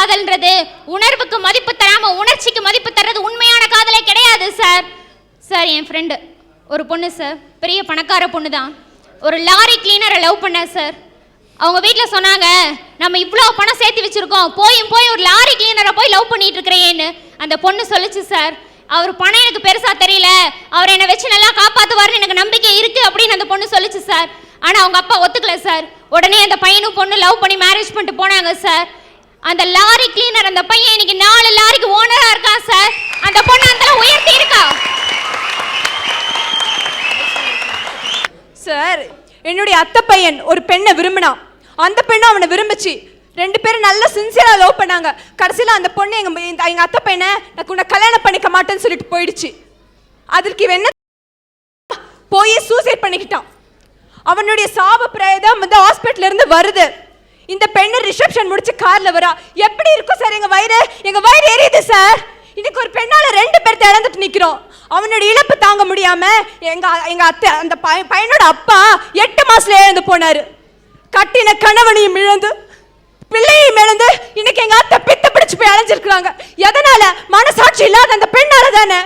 காதல்ன்றது உணர்வுக்கு மதிப்பு தராம உணர்ச்சிக்கு மதிப்பு தர்றது உண்மையான காதலே கிடையாது சார். சார், என் ஃப்ரெண்டு ஒரு பொண்ணு சார், பெரிய பணக்கார பொண்ணு தான். ஒரு லாரி கிளீனரை லவ் பண்ண சார். அவங்க வீட்டில் சொன்னாங்க, நம்ம இவ்வளோ பணம் சேர்த்து வச்சுருக்கோம், போய் ஒரு லாரி கிளீனரை போய் லவ் பண்ணிட்டு இருக்கிறேன்னு. அந்த பொண்ணு சொல்லிச்சு சார், அவர் பணம் எனக்கு பெருசாக தெரியல, அவர் என்னை வச்சு நல்லா காப்பாற்றுவார்னு எனக்கு நம்பிக்கை இருக்குது அப்படின்னு அந்த பொண்ணு சொல்லிச்சு சார். ஆனால் அவங்க அப்பா ஒத்துக்கல சார். உடனே அந்த பையனும் பொண்ணு லவ் பண்ணி மேரேஜ் பண்ணிட்டு போனாங்க சார். அந்த லாரி கிளீனர் அந்த பையன் இன்னைக்கு 4 லாரிக்கு ஓனராக இருக்கான் சார். அந்த பொண்ணு அந்த உயர்த்தி இருக்கா சார். என்னுடைய அத்தை பையன் ஒரு பெண்ணை விரும்பினான், அந்த பெண்ணை அவனை விரும்பிச்சு. 2 பேரும் நல்ல சின்சியராக லவ் பண்ணாங்க. கடைசியில் அந்த பொண்ணு எங்கள் அத்தை பையனை நான் உன்னை கல்யாணம் பண்ணிக்க மாட்டேன்னு சொல்லிட்டு போயிடுச்சு. அதற்கு இவன் என்ன போய் சூசைட் பண்ணிக்கிட்டான். அவனுடைய சாப பிரேதம் வந்து ஹாஸ்பிட்டல்ல இருந்து வருது. இந்த பெண்ணு ரிசப்ஷன் முடிச்சு கார்ல வரா. எப்படி இருக்கும் சார்? எங்க வயிறு எரியுது சார். இன்னைக்கு ஒரு பெண்ணால 2 பேர் இழந்துட்டு நிக்கிறோம். அவனுடைய இழப்பு தாங்க முடியாம எங்க அத்தை அந்த பையனோட அப்பா 8 மாசத்துல இழந்து போனாரு. கட்டின கணவனையும் இழந்து பிள்ளையும் இழந்து இன்னைக்கு எங்க அத்தை பித்த பிடிச்சு போய் அலைஞ்சிருக்கிறாங்க. எதனால? மனசாட்சி இல்லாத அந்த பெண்ணால தானே.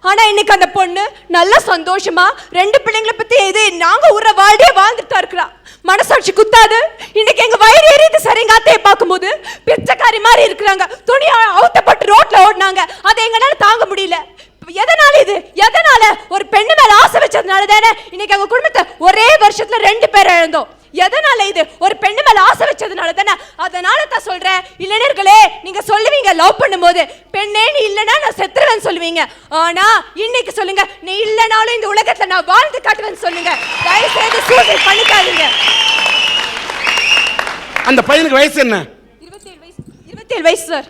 ஆனா இன்னைக்கு அந்த பொண்ணு நல்ல சந்தோஷமா 2 பிள்ளைங்களை பத்தி இது நாங்க ஊற வாழ்டே வாழ்ந்துட்டு தான் இருக்கிறா. மனசாட்சி குத்தாது. இன்னைக்கு எங்க வயிறு எரியுது சார். எங்க அத்தையை பார்க்கும்போது பிச்சைக்காரி மாதிரி இருக்கிறாங்க. துணியை அவுத்தப்பட்டு ரோட்ல ஓடினாங்க. அதை எங்களால தாங்க முடியல. எதனால இது? எதனால? ஒரு பெண்ணு மேல ஆசை வச்சதுனால தானே இன்னைக்கு எங்க குடும்பத்தை ஒரே வருஷத்துல 2 பேர் இழந்தோம். எதனால இது? ஒரு பெண்ணு மேல ஆசை வச்சதுனால தானே. அதனால தான் சொல்றேன், இளைஞர்களே, நீங்க சொல்லுவீங்க லவ் பண்ணும்போது, பெண்ணே நீ இல்லைன்னா நான் செத்துருவேன்னு சொல்லுவீங்க. ஆனா இன்னைக்கு சொல்லுங்க, நீ இல்லைனாலும் இந்த உலகத்துல நான் வாழ்ந்து காட்டுவேன்னு சொல்லுங்க. தயவு செய்து சூசைட் பண்ணிக்காதீங்க. அந்த பையனுக்கு வயசு என்ன? 27 வயசு சார்.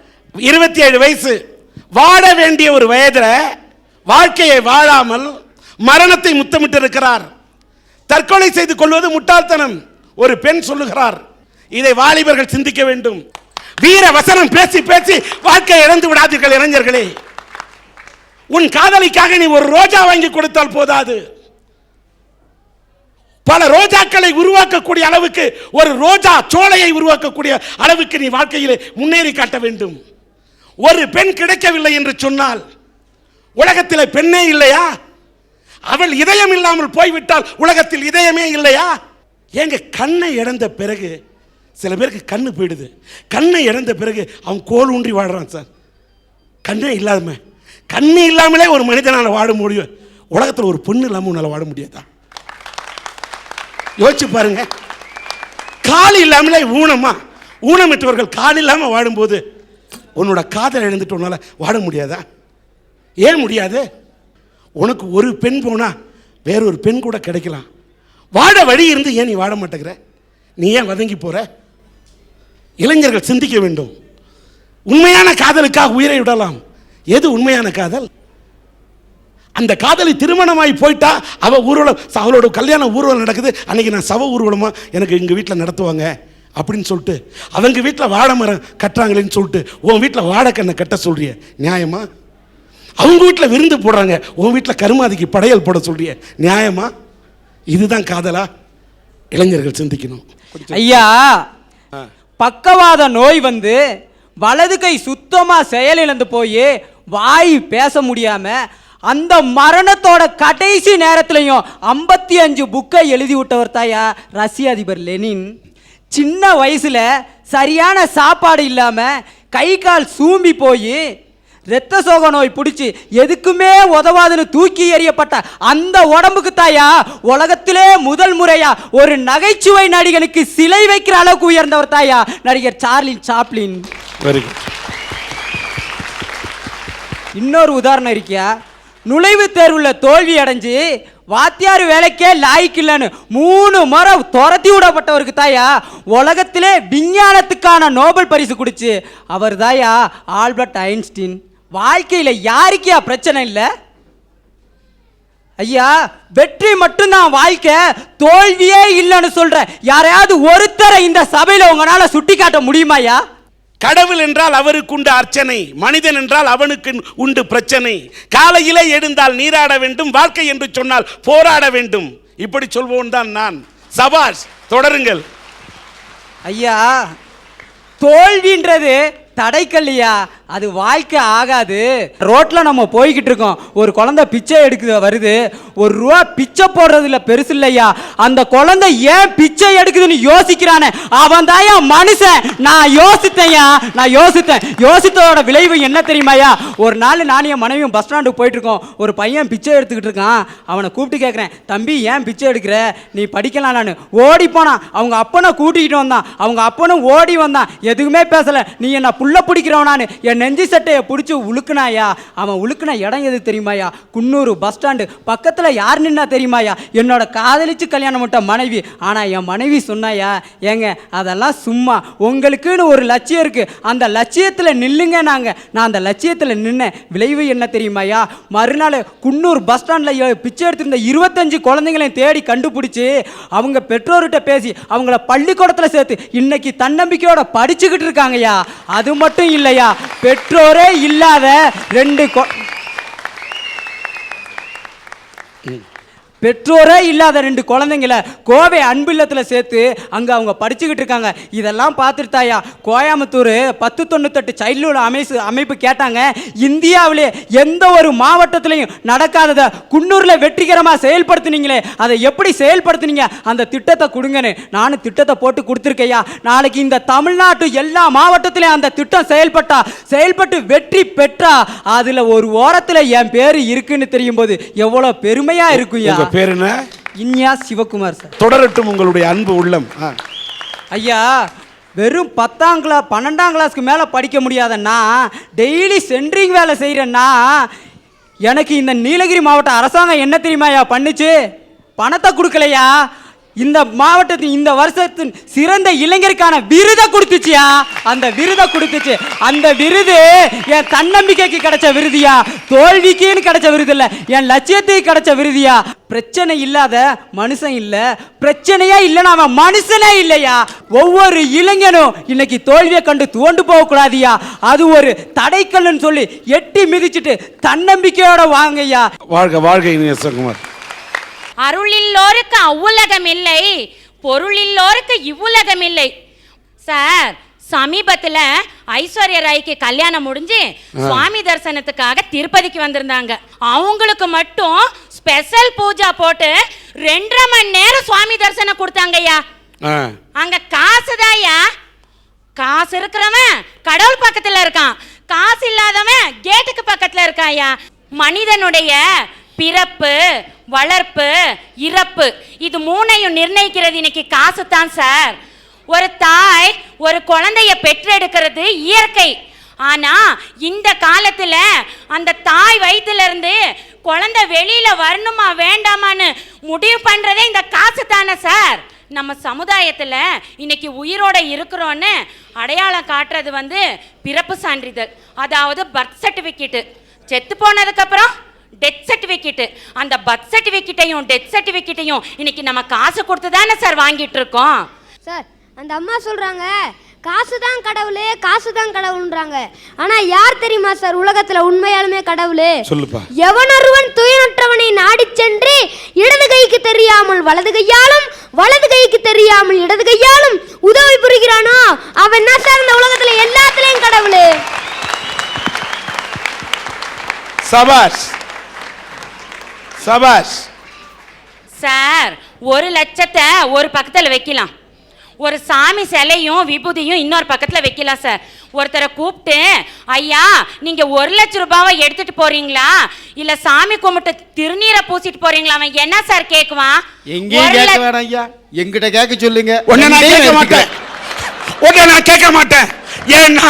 27 வயசு. வாழ வேண்டிய ஒரு வயதுல வாழ்க்கையை வாழாமல் மரணத்தை முத்தமிட்டு இருக்கிறார். தற்கொலை செய்து கொள்வது முட்டாள்தனம். ஒரு பெண் சொல்லுகிறார். இதை வாலிபர்கள் சிந்திக்க வேண்டும். வீர வசனம் பேசி பேசி வாழ்க்கையை இழந்து விடாதீர்கள் இளைஞர்களே. உன் காதலிக்காக நீ ஒரு ரோஜா வாங்கி கொடுத்தால் போதாது. பல ரோஜாக்களை உருவாக்கக்கூடிய அளவுக்கு, ஒரு ரோஜா சோலையை உருவாக்கக்கூடிய அளவுக்கு நீ வாழ்க்கையிலே முன்னேறி காட்ட வேண்டும். ஒரு பெண் கிடைக்கவில்லை என்று சொன்னால் உலகத்திலே பெண்ணே இல்லையா? அவள் இதயம் இல்லாமல் போய்விட்டால் உலகத்தில் இதயமே இல்லையா? ஏங்க, கண்ணை இழந்த பிறகு சில பேருக்கு கண்ணு போயிடுது. கண்ணை இழந்த பிறகு அவன் கோல் ஊன்றி வாடுறான் சார். கண்ணே கண்ணு இல்லாமலே ஒரு மனிதனால் வாழ முடியும். உலகத்தில் ஒரு பொண்ணு இல்லாமல் உன்னால் வாழ முடியாதா? யோசிச்சு பாருங்க. கால் இல்லாமலே ஊனமிட்டவர்கள் கால் இல்லாமல் வாடும்போது உன்னோட காதல் இழந்துட்டு உன்னால வாழ முடியாதா? ஏன் முடியாது? உனக்கு ஒரு பெண் போனா வேறொரு பெண் கூட கிடைக்கலாம். வாழ வழி இருந்து ஏன் நீ வாழ மாட்டேங்கிற? நீ ஏன் வதங்கி போற? இளைஞர்கள் சிந்திக்க வேண்டும். உண்மையான காதலுக்காக உயிரை விடலாம். எது உண்மையான காதல்? அந்த காதலி திருமணமாகி போயிட்டா அவ ஊர்வலம், அவளோட கல்யாண ஊர்வலம் நடக்குது, அன்னைக்கு நான் சவ ஊர்வலமா எனக்கு எங்க வீட்டில் நடத்துவாங்க அப்படின்னு சொல்லிட்டு அவங்க வீட்டில் வாழை மரம் கட்டுறாங்களேன்னு சொல்லிட்டு உன் வீட்டில் வாழைக்கண்ணை கட்ட சொல்றிய, நியாயமா? அவங்க வீட்டில் விருந்து போடுறாங்க, உன் வீட்டில் கருமாதிக்கு படையல் போட சொல்றிய, நியாயமா? இதுதான் காதலா? இளைஞர்கள் சிந்திக்கணும். ஐயா, பக்கவாத நோய் வந்து வலது கை சுத்தமா செயலிழந்து போய் வாய் பேச முடியாம அந்த மரணத்தோட கடைசி நேரத்திலையும் 55 புக்கை எழுதி விட்டவர் தாயா ரஷ்ய அதிபர் லெனின். சின்ன வயசுல சரியான சாப்பாடு இல்லாம கை கால் சூம்பி போய் இரத்த சோக நோய் பிடிச்சி எதுக்குமே உதவாதுன்னு தூக்கி எறியப்பட்ட அந்த உடம்புக்கு தாயா உலகத்திலே முதல் முறையா ஒரு நகைச்சுவை நடிகனுக்கு சிலை வைக்கிற அளவுக்கு உயர்ந்தவர் தாயா நடிகர் சார்லி சாப்ளின். இன்னொரு உதாரணம் இருக்கியா? நுழைவுத் தேர்வுல தோல்வி அடைஞ்சு வாத்தியார் வேலைக்கே லாய்க்கில்லன்னு 3 முறை துரத்தி விடப்பட்டவருக்கு தாயா உலகத்திலே விஞ்ஞானத்துக்கான நோபல் பரிசு கொடுச்சு அவர் தாயா ஆல்பர்ட் ஐன்ஸ்டீன். வாழ்க்கையில யாருக்கே பிரச்சனை இல்லை ஐயா. வெற்றி மட்டும்தான் வாழ்க்கை, தோல்வியே இல்லைன்னு சொல்ற யாரையாவது ஒருத்தரை இந்த சபையில உங்களால சுட்டி காட்ட முடியுமாயா? கடவுள் என்றால் அவருக்கு உண்டு அர்ச்சனை, மனிதன் என்றால் அவனுக்கு உண்டு பிரச்சனை. காலையிலே எழுந்தால் நீராட வேண்டும், வாழ்க்கை என்று சொன்னால் போராட வேண்டும். இப்படி சொல்வோன் தான் நான். சபாஷ், தொடருங்கள் ஐயா. தோல்வின்றது தடைக்கல்லையா, அது வாழ்க்கை ஆகாது. ரோட்ல நம்ம போய்கிட்டு இருக்கோம், ஒரு குழந்தை பிச்சை எடுக்குது வருது, ஒரு ரூபா பிச்சை போடுறதுல பெருசு இல்லையா, அந்த குழந்தை ஏன் பிச்சை எடுக்குதுன்னு யோசிக்கிறானே அவன் தாயா மனுஷன். நான் யோசித்ததோட விளைவு என்ன தெரியுமாயா? ஒரு நாள் நானும் என் மனைவியும் பஸ் ஸ்டாண்டுக்கு போயிட்டு இருக்கோம், ஒரு பையன் பிச்சை எடுத்துக்கிட்டு இருக்கான். அவனை கூப்பிட்டு கேட்குறேன், தம்பி ஏன் பிச்சை எடுக்கிற, நீ படிக்கலாம். நான் ஓடி போனான், அவங்க அப்பனை கூட்டிகிட்டு வந்தான், அவங்க அப்பனும் ஓடி வந்தான், எதுவுமே பேசல. நீ என்ன புள்ள பிடிக்கிறவனான்னு என் நெஞ்சு சட்டையை பிடிச்சி உழுக்குனாயா. அவன் உழுக்குன இடம் எது தெரியுமாயா? குன்னூர் பஸ் ஸ்டாண்டு பக்கத்தில் யார் நின்னா தெரியுமாயா? என்னோட காதலிச்சு கல்யாணம் பண்ண மனைவி. ஆனால் என் மனைவி சொன்னாயா, ஏங்க அதெல்லாம் சும்மா, உங்களுக்குன்னு ஒரு லட்சியம் இருக்கு, அந்த லட்சியத்தில் நில்லுங்க. நான் அந்த லட்சியத்தில் நின்னேன். விளைவு என்ன தெரியுமாயா? மறுநாள் குன்னூர் பஸ் ஸ்டாண்டில் பிச்சை எடுத்திருந்த 25 குழந்தைங்களையும் தேடி கண்டுபிடிச்சி அவங்க பெற்றோர்கிட்ட பேசி அவங்கள பள்ளிக்கூடத்தில் சேர்த்து இன்னைக்கு தன்னம்பிக்கையோட படிச்சுக்கிட்டு இருக்காங்கய்யா. அது மட்டும் இல்லையா, பெற்றோரே இல்லாத 2 குழந்தைங்கள கோவை அன்பில்லத்தில் சேர்த்து அங்கே அவங்க படிச்சுக்கிட்டு இருக்காங்க. இதெல்லாம் பார்த்துட்டாயா கோயம்புத்தூர் 1098 சைல்டுஹுட் அமைப்பு கேட்டாங்க, இந்தியாவிலே எந்த ஒரு மாவட்டத்திலையும் நடக்காததை குன்னூரில் வெற்றிகரமாக செயல்படுத்தினீங்களே, அதை எப்படி செயல்படுத்தினீங்க, அந்த திட்டத்தை கொடுங்கன்னு நானும் திட்டத்தை போட்டு கொடுத்துருக்கையா. நாளைக்கு இந்த தமிழ்நாட்டு எல்லா மாவட்டத்திலையும் அந்த திட்டம் செயல்பட்டு வெற்றி பெற்றா அதில் ஒரு ஓரத்தில் என் பேர் இருக்குன்னு தெரியும் போது எவ்வளோ பெருமையா இருக்குயா. பேர் என்ன? இன்யா சிவகுமார் சார். தொடரட்டும் உங்களுடைய அன்பு உள்ளம். ஐயா, வெறும் 10ஆம் கிளாஸ் 12ஆம் கிளாஸ்க்கு மேலே படிக்க முடியாதன்னா, டெய்லி சென்ட்ரிங் வேலை செய்கிறேன்னா, எனக்கு இந்த நீலகிரி மாவட்ட அரசாங்கம் என்ன தெரியுமாயா பண்ணுச்சு? பணத்தை கொடுக்கலையா, இந்த மாவட்டத்தின் இந்த வருஷத்தின் சிறந்த இளைஞருக்கான விருதை கொடுத்துச்சியா. அந்த விருது என் தன்னம்பிக்கைக்கு கிடைச்ச விருதியா, தோல்விக்குன்னு கிடைச்ச விருது இல்ல, என் லட்சியத்துக்கு கிடைச்ச விருதியா. பிரச்சனை இல்லாத மனுஷன் இல்ல, பிரச்சனையா இல்லைன்னா அவன் மனுஷனே இல்லையா. ஒவ்வொரு இளைஞனும் இன்னைக்கு தோல்வியை கண்டு துவண்டு போக கூடாதியா, அது ஒரு தடைக்கல்லுன்னு சொல்லி எட்டி மிதிச்சுட்டு தன்னம்பிக்கையோட வாங்கய்யா. வாழ்க வாழ்க சிவகுமார். அருளில்லோருக்கு அவ்வுலகம் இல்லை, பொருளில்லோருக்கு இவ்வுலகம் இல்லை. சார், சமீபத்தில் ஐஸ்வர்யா ராய்க்கு கல்யாணம் முடிஞ்சு சுவாமி தரிசனத்துக்காக திருப்பதிக்கு வந்திருந்தாங்க. அவங்களுக்கு மட்டும் ஸ்பெஷல் பூஜா போட்டு 2.5 மணி நேரம் சுவாமி தரிசனம் கொடுத்தாங்கய்யா. அங்க காசுதாயா, காசு இருக்கிறவன் கடவுள் பக்கத்துல இருக்கான், காசு இல்லாதவன் கேட்டுக்கு பக்கத்துல இருக்காயா. மனிதனுடைய பிறப்பு, வளர்ப்பு, இறப்பு, இது 3ஐயும் நிர்ணயிக்கிறது இன்னைக்கு காசு தான் சார். ஒரு தாய் ஒரு குழந்தைய பெற்றெடுக்கிறது இயற்கை. ஆனா இந்த காலத்துல அந்த தாய் வயிற்றுல இருந்து குழந்தை வெளியில வரணுமா வேண்டாமான்னு முடிவு பண்றதே இந்த காசு தானே சார். நம்ம சமுதாயத்துல இன்னைக்கு உயிரோட இருக்கிறோன்னு அடையாளம் காட்டுறது பிறப்பு சான்றிதழ், அதாவது பர்த் சர்டிபிகேட். செத்து போனதுக்கு அப்புறம் டெத் சர்டிஃபிகேட். அந்த பர்த் சர்டிஃபிகேட்டையும் டெத் சர்டிஃபிகேட்டையும் இன்னைக்கு நம்ம காசு கொடுத்து தானே சார் வாங்கிட்டு இருக்கோம். சார், அந்த அம்மா சொல்றாங்க காசு தான் கடவுளே, காசு தான் கடவுள்ன்றாங்க. ஆனா யார் தெரியுமா சார் உலகத்துல உண்மையாலுமே கடவுளே? சொல்லுப்பா. எவனொருவன் துயரற்றவனை நாடி சென்று இடது கைக்கு தெரியாமல் வலது கையாலும் வலது கைக்கு தெரியாமல் இடது கையாலும் உதவி புரிகிறானோ அவன் என்ன சார் இந்த உலகத்துல எல்லாத்துலயும் கடவுளே. சபாஷ் சபாஷ். சார், 1 லட்சத்தை ஒரு பக்கத்தில் வைக்கலாம், ஒரு சாமி சிலையும் விபூதியும் இன்னொரு பக்கத்தில் வைக்கலாம் சார். ஒருத்தரை கூப்பிட்டு, ஐயா நீங்க 1 லட்சம் ரூபாவை எடுத்துட்டு போறீங்களா இல்ல சாமி கும்பிட்டு திருநீரை பூசிட்டு போறீங்களா, அவன் என்ன சார் கேட்குவான்? எங்கேயும் கேட்க வேணாம் ஐயா, எங்கிட்ட கேட்க சொல்லுங்க. நான் கேட்க மாட்டேன். ஏன்னா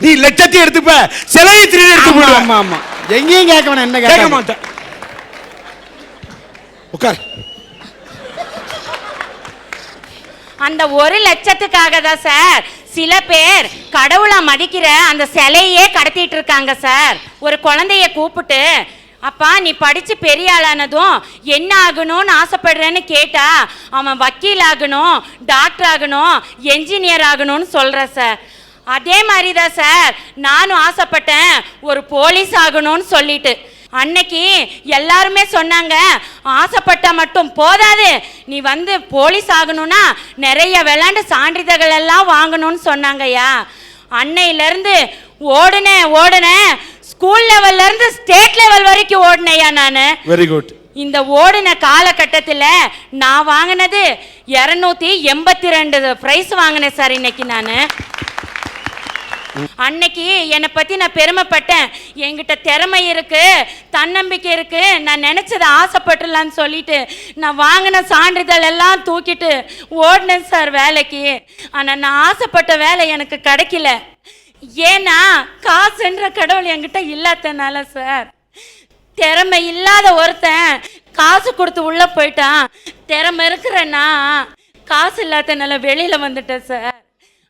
நீ லட்சத்தை எடுத்துப்ப, சிலையை திருநீர் எடுத்து போடுவ. ஆமா ஆமா, எங்கேயும் கேட்க வேணாம். என்ன கேட்க மாட்டேன். உட்கார். அந்த 1 லட்சத்துக்காக தான் சார் சில பேர் கடவுளை மதிக்கிற அந்த சிலையே கடத்திட்டு இருக்காங்க சார். ஒரு குழந்தைய கூப்பிட்டு, அப்பா நீ படிச்சு பெரிய ஆளானதும் என்ன ஆகணும்னு ஆசைப்படுறேன்னு கேட்டா அவன் வக்கீல் ஆகணும், டாக்டர் ஆகணும், என்ஜினியர் ஆகணும்னு சொல்ற சார். அதே மாதிரி தான் சார் நானும் ஆசைப்பட்டேன் ஒரு போலீஸ் ஆகணும்னு சொல்லிட்டு. அன்னைக்கு எல்லாருமே சொன்னாங்க, ஆசைப்பட்டா மட்டும் போதாது, நீ போலீஸ் ஆகணும்னா நிறைய விளையாண்டு சான்றிதழ்கள் எல்லாம் வாங்கணும்னு சொன்னாங்கய்யா. அன்னையிலேருந்து ஓடுனேன் ஸ்கூல் லெவல்ல இருந்து ஸ்டேட் லெவல் வரைக்கும் ஓடினேயா நான். Very good. இந்த ஓடின காலகட்டத்தில் நான் வாங்கினது 282 பிரைஸ் வாங்கினேன் சார் இன்னைக்கு நான். அன்னைக்கு என்னை பற்றி நான் பெருமைப்பட்டேன். என்கிட்ட திறமை இருக்கு, தன்னம்பிக்கை இருக்கு, நான் நினச்சதை ஆசைப்பட்டுலான்னு சொல்லிட்டு நான் வாங்கின சான்றிதழ் எல்லாம் தூக்கிட்டு ஓடினேன் சார் வேலைக்கு. ஆனால் நான் ஆசைப்பட்ட வேலை எனக்கு கிடைக்கல. ஏன்னா காசுன்ற கடவுள் என்கிட்ட இல்லாதனால சார். திறமை இல்லாத ஒருத்தன் காசு கொடுத்து உள்ளே போயிட்டான். திறமை இருக்கிறேன்னா காசு இல்லாதனால வெளியில் வந்துட்டேன் சார்.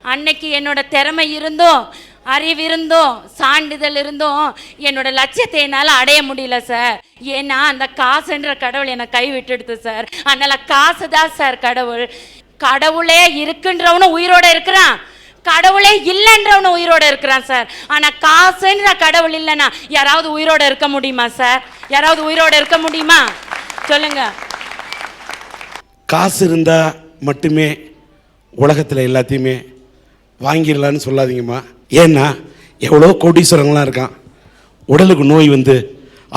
அன்னைக்கு என்னோட திறமை இருந்தும் அறிவு இருந்தும் சான்றிதழ் இருந்தும் என்னோட லட்சியத்தை என்னால் அடைய முடியல சார். ஏன்னா அந்த காசுன்ற கடவுள் என்னை கை விட்டுடுது சார். அதனால காசு தான் சார் கடவுள். கடவுளே இருக்குன்றவனும் உயிரோட இருக்கிறான், கடவுளே இல்லைன்றவனும் உயிரோட இருக்கிறான் சார். ஆனா காசுன்ற கடவுள் இல்லைன்னா யாராவது உயிரோட இருக்க முடியுமா சார்? யாராவது உயிரோட இருக்க முடியுமா சொல்லுங்க? காசு இருந்தா மட்டுமே உலகத்தில் எல்லாத்தையுமே வாங்கிடலான்னு சொல்லாதீங்கம்மா. ஏன்னா எவ்வளோ கோடீஸ்வரங்களாம் இருக்கான், உடலுக்கு நோய் வந்து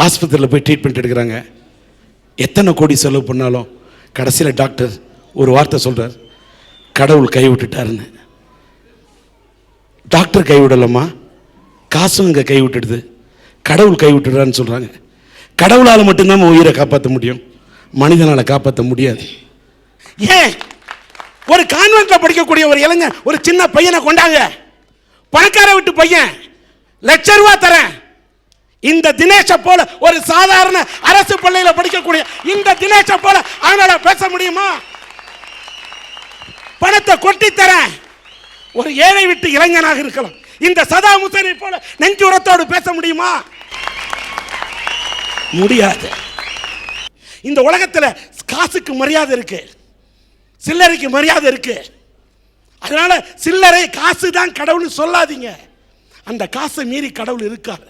ஆஸ்பத்திரியில் போய் ட்ரீட்மெண்ட் எடுக்கிறாங்க. எத்தனை கோடி செலவு பண்ணாலும் கடைசியில் டாக்டர் ஒரு வார்த்தை சொல்கிறார், கடவுள் கை விட்டுட்டாருன்னு. டாக்டர் கைவிடலம்மா, காசும் இங்கே கை விட்டுடுது, கடவுள் கை விட்டுடுறான்னு சொல்கிறாங்க. கடவுளால் மட்டும்தான் நம்ம உயிரை காப்பாற்ற முடியும், மனிதனால் காப்பாற்ற முடியாது. ஏன் ஒரு கான்வென்ட்ல படிக்கக்கூடிய ஒரு இளைஞன் ஒரு சின்ன பையனை கொண்டாங்க, பணக்கார விட்டு பையன், ₹1,00,000 தரேன். இந்த தினேஷை போல ஒரு சாதாரண அரசு பள்ளியில் படிக்கக்கூடிய இந்த தினேஷை போல அவனால பேச முடியுமா? பணத்தை கொட்டி தரேன். ஒரு ஏழை விட்டு இளைஞனாக இருக்கலாம், இந்த சதாம் ஹுசைனை போல நெஞ்சுரத்தோடு பேச முடியுமா? முடியாது. இந்த உலகத்தில் காசுக்கு மரியாதை இருக்கு, சில்லறைக்கு மரியாதை இருக்கு. அதனால சில்லறை காசு தான் கடவுள்னு சொல்லாதீங்க. அந்த காசை மீறி கடவுள் இருக்கார்.